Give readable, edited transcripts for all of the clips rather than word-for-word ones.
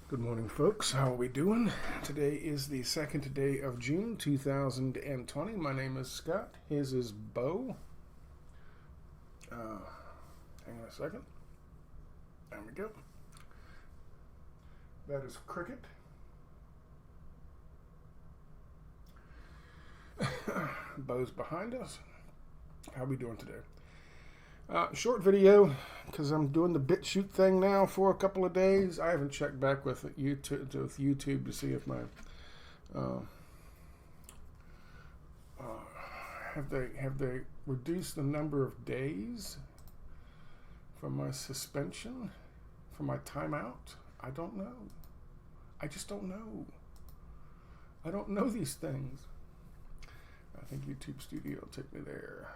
Good morning, folks. How are we doing? Today is the second day of June 2020. My name is Scott. His is Bo. Hang on a second. There we go. That is Cricket. Bo's behind us. How are we doing today? Short video, because I'm doing the BitChute thing now for a couple of days. I haven't checked back with YouTube to see if my have they reduced the number of days for my suspension, for my timeout. I don't know. I just don't know. I don't know these things. I think YouTube Studio will take me there.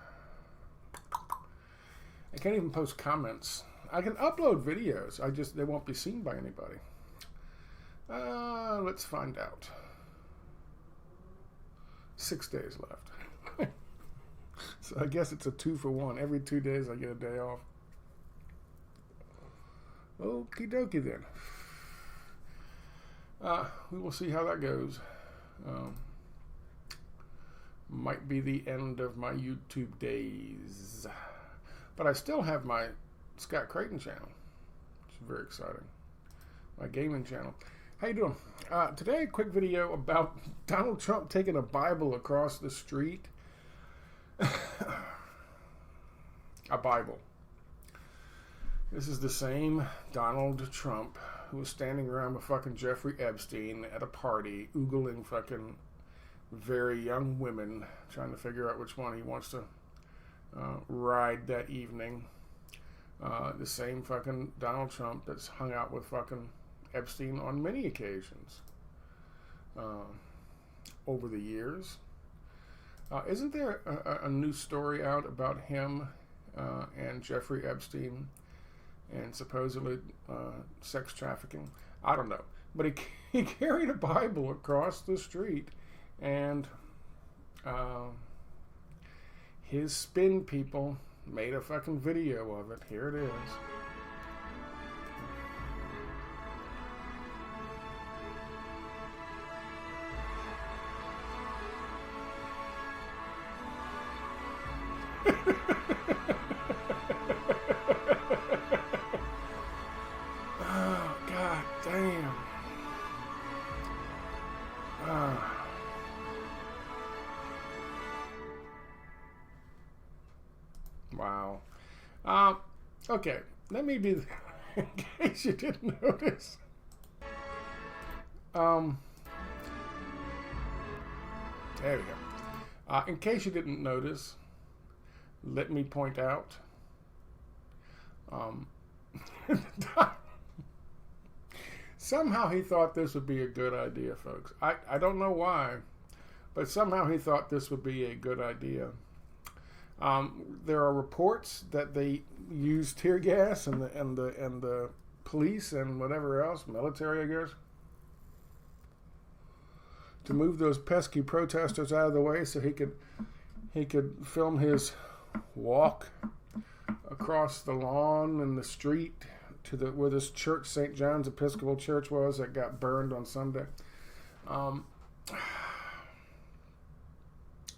I can't even post comments. I can upload videos. They won't be seen by anybody. Let's find out. 6 days left. So I guess it's a 2-for-1. Every 2 days I get a day off. Okie dokie then. We will see how that goes. Might be the end of my YouTube days. But I still have my Scott Creighton channel, which is very exciting. My gaming channel. How you doing? Today, a quick video about Donald Trump taking a Bible across the street. A Bible. This is the same Donald Trump who was standing around with fucking Jeffrey Epstein at a party, oogling fucking very young women, trying to figure out which one he wants to ride that evening. The same fucking Donald Trump that's hung out with fucking Epstein on many occasions over the years. Isn't there a new story out about him and Jeffrey Epstein and supposedly sex trafficking? I don't know. But he carried a Bible across the street, and his spin people made a fucking video of it. Here it is. Oh, god damn. Wow. Okay, let me be, in case you didn't notice. There we go. In case you didn't notice, let me point out, somehow he thought this would be a good idea, folks. I don't know why, but somehow he thought this would be a good idea. There are reports that they used tear gas and the police and whatever else, military, I guess, to move those pesky protesters out of the way so he could film his walk across the lawn and the street to where this church, St. John's Episcopal Church, was that got burned on Sunday,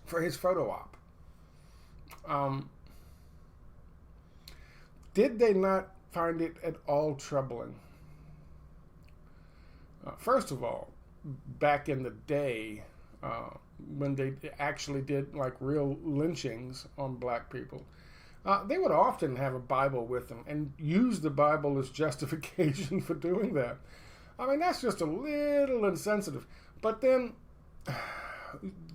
for his photo op. Did they not find it at all troubling? First of all, back in the day, when they actually did like real lynchings on black people, they would often have a Bible with them and use the Bible as justification for doing that. I mean, that's just a little insensitive. But then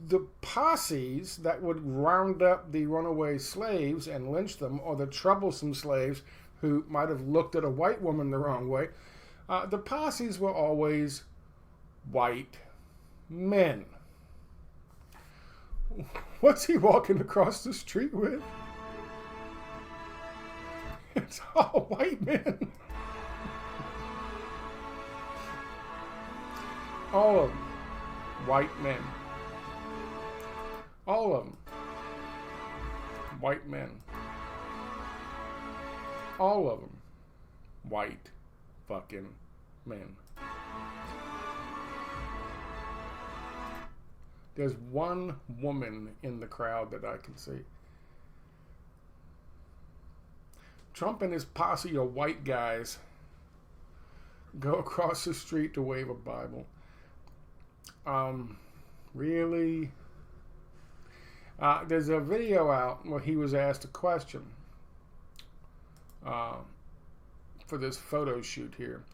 the posses that would round up the runaway slaves and lynch them, or the troublesome slaves who might have looked at a white woman the wrong way, the posses were always white men. What's he walking across the street with? It's all white men. All of them. White men. All of them. White men. All of them. White fucking men. There's one woman in the crowd that I can see. Trump and his posse of white guys go across the street to wave a Bible. Really? There's a video out where he was asked a question for this photo shoot here.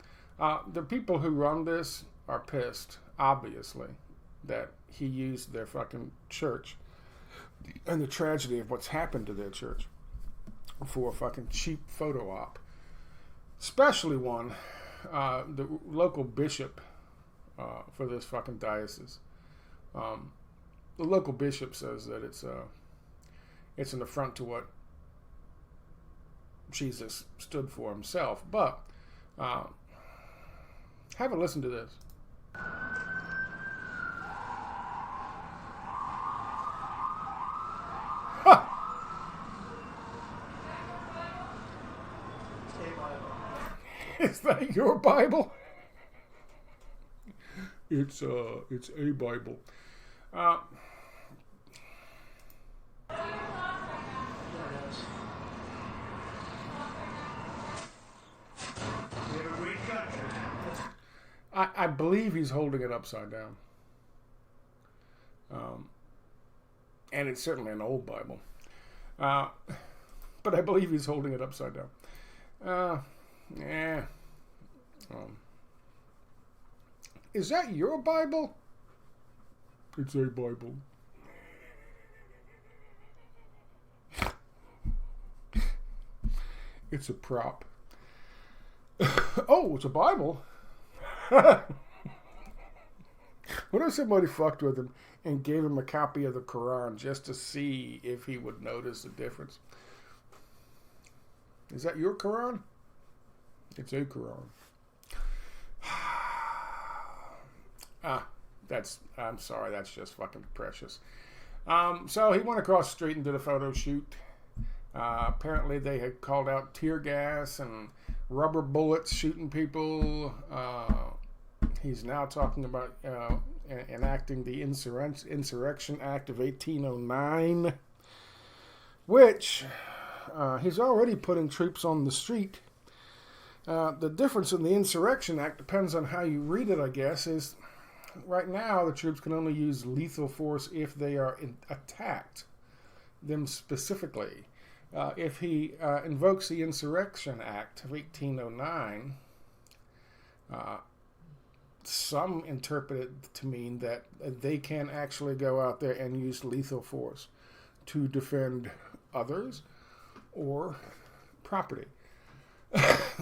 The people who run this are pissed, obviously, that he used their fucking church and the tragedy of what's happened to their church for a fucking cheap photo op. Especially one, the local bishop for this fucking diocese. The local bishop says that it's an affront to what Jesus stood for himself. But have a listen to this. Is that your Bible? It's a Bible. I believe he's holding it upside down. And it's certainly an old Bible. But I believe he's holding it upside down. Yeah. Is that your Bible? It's a Bible. It's a prop. Oh, it's a Bible? What if somebody fucked with him and gave him a copy of the Quran just to see if he would notice the difference? Is that your Quran? It's a Quran. I'm sorry, that's just fucking precious. So he went across the street and did a photo shoot. Apparently they had called out tear gas and rubber bullets shooting people. He's now talking about enacting the Insurrection Act of 1809, which he's already putting troops on the street. The difference in the Insurrection Act depends on how you read it, I guess, is right now the troops can only use lethal force if they are attacked, them specifically. If he invokes the Insurrection Act of 1809, some interpret it to mean that they can actually go out there and use lethal force to defend others or property.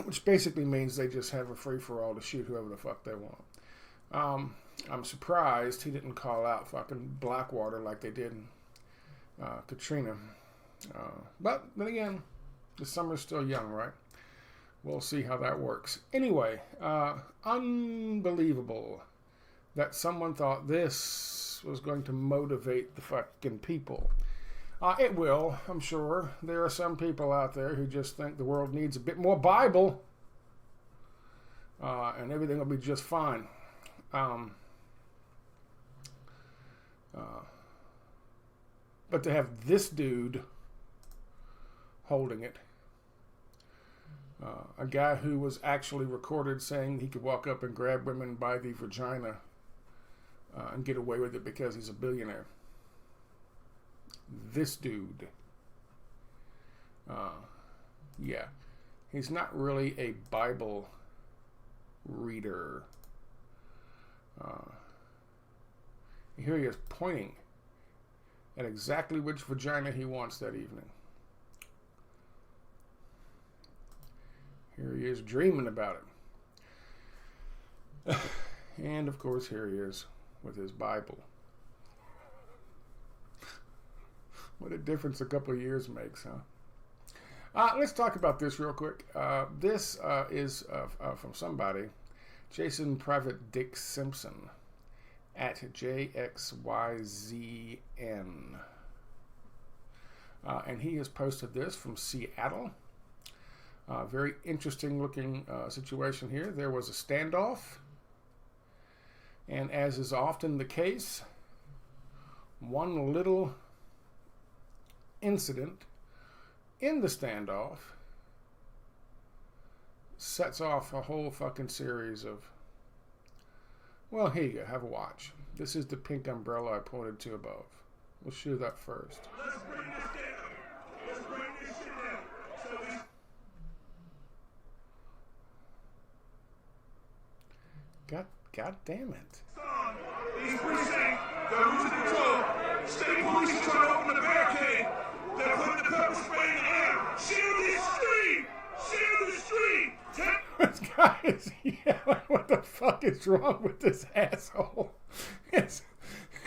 Which basically means they just have a free-for-all to shoot whoever the fuck they want. I'm surprised he didn't call out fucking Blackwater like they did in Katrina. But then again, the summer's still young, right? We'll see how that works. Anyway, unbelievable that someone thought this was going to motivate the fucking people. It will, I'm sure. There are some people out there who just think the world needs a bit more Bible, and everything will be just fine. But to have this dude holding it, a guy who was actually recorded saying he could walk up and grab women by the vagina and get away with it because he's a billionaire. This dude, yeah, he's not really a Bible reader. Here he is pointing at exactly which vagina he wants that evening. Here he is dreaming about it. And of course, here he is with his Bible. What a difference a couple of years makes, huh? Let's talk about this real quick. This is from somebody, Jason Private Dick Simpson, at JXYZN. And he has posted this from Seattle. Very interesting looking situation here. There was a standoff. And as is often the case, one little incident in the standoff sets off a whole fucking series of, well, here you go, have a watch. This is the pink umbrella I pointed to above. We'll show that first. Let's bring this down. Let's bring this shit down. God damn it. These precincts, they're losing control. State police are trying to open the barricade. They're putting the pepper spray in the air. Shield this street! Shield the street! This guy is yelling, what the fuck is wrong with this asshole?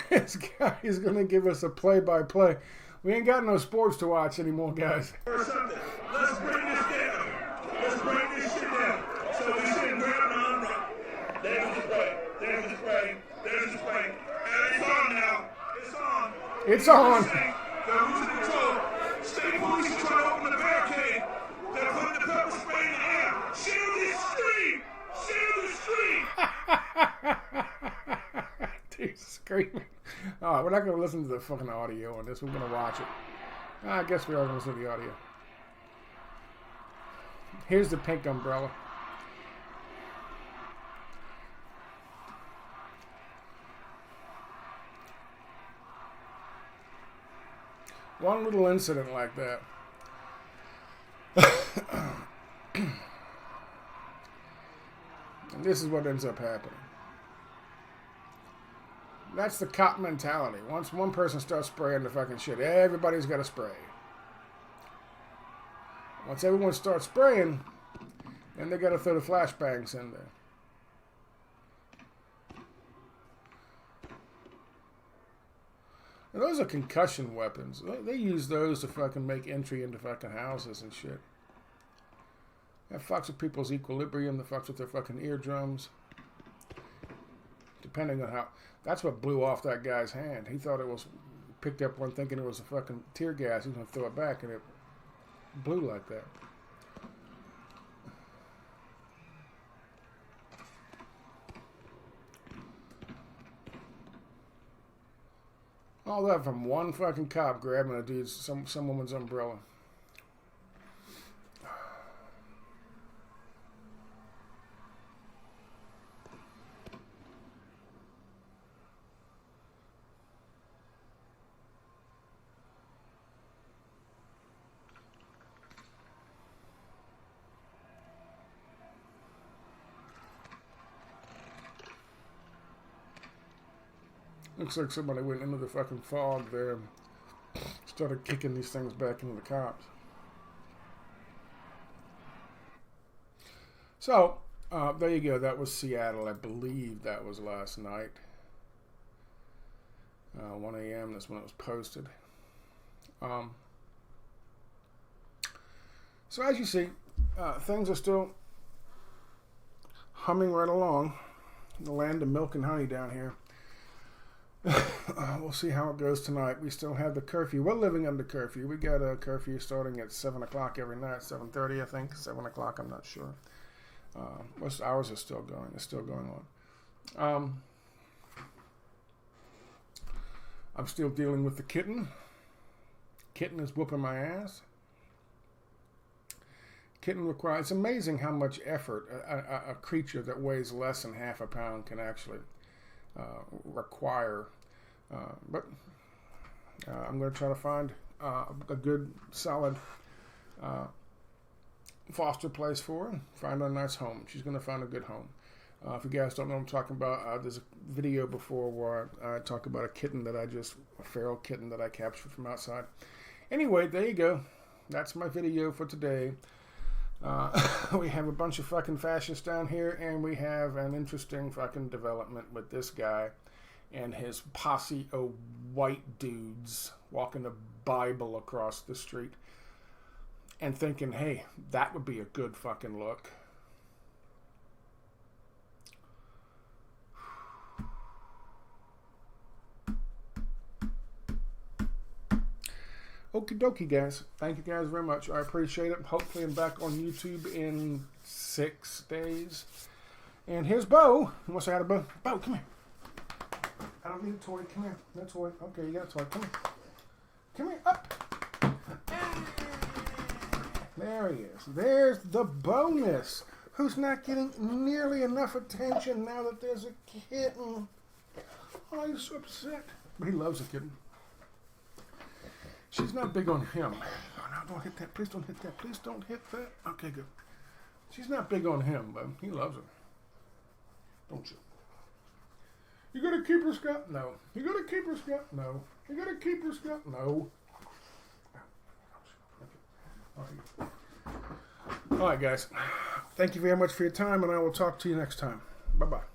This guy is going to give us a play-by-play. We ain't got no sports to watch anymore, guys. Or something. Let's bring this down. Let's bring this shit down. So we should grab an arm right. There's the spray. There's the spray. There's the spray. And it's on now. It's on. It's on. They're losing control. State police are trying to open the barricade. They're putting the pepper spray in the air. Shield this street! Shield the street! Dude, screaming. All right, we're not going to listen to the fucking audio on this. We're going to watch it. I guess we are going to listen to the audio. Here's the pink umbrella. One little incident like that. And this is what ends up happening. That's the cop mentality. Once one person starts spraying the fucking shit, everybody's got to spray. Once everyone starts spraying, then they got to throw the flashbangs in there. And those are concussion weapons. They use those to fucking make entry into fucking houses and shit. That fucks with people's equilibrium. That fucks with their fucking eardrums. Depending on how... That's what blew off that guy's hand. He thought it was... Picked up one thinking it was a fucking tear gas. He was going to throw it back and it blew like that. All that from one fucking cop grabbing a dude's, some woman's umbrella. Looks like somebody went into the fucking fog there and started kicking these things back into the cops. So, there you go. That was Seattle. I believe that was last night. 1 a.m. That's when it was posted. So as you see, things are still humming right along. The land of milk and honey down here. We'll see how it goes tonight. We still have the curfew. We're living under curfew. We got a curfew starting at 7 o'clock every night. 7:30, I think. 7 o'clock, I'm not sure. Most hours are still going. It's still going on. I'm still dealing with the kitten. Kitten is whooping my ass. Kitten requires... It's amazing how much effort a creature that weighs less than half a pound can actually... require, but I'm going to try to find a good, solid foster place for her. Find her a nice home. She's going to find a good home. If you guys don't know what I'm talking about, there's a video before where I talk about a kitten that a feral kitten that I captured from outside. Anyway, there you go. That's my video for today. We have a bunch of fucking fascists down here, and we have an interesting fucking development with this guy and his posse of white dudes walking a Bible across the street and thinking, hey, that would be a good fucking look. Okie dokie, guys. Thank you guys very much. I appreciate it. Hopefully I'm back on YouTube in 6 days. And here's Bo. What's I had a Bo? Bo, come here. don't need a toy. Come here. No toy. Okay, you got a toy. Come here. Come here. Up. There he is. There's the bonus. Who's not getting nearly enough attention now that there's a kitten. Oh, he's so upset. But he loves a kitten. She's not big on him. Oh, no, don't hit that. Please don't hit that. Please don't hit that. Okay, good. She's not big on him, but he loves her. Don't you? You got to keep her, Scott? No. You got to keep her, Scott? No. You got to keep her, Scott? No. Okay. All right, guys. Thank you very much for your time, and I will talk to you next time. Bye-bye.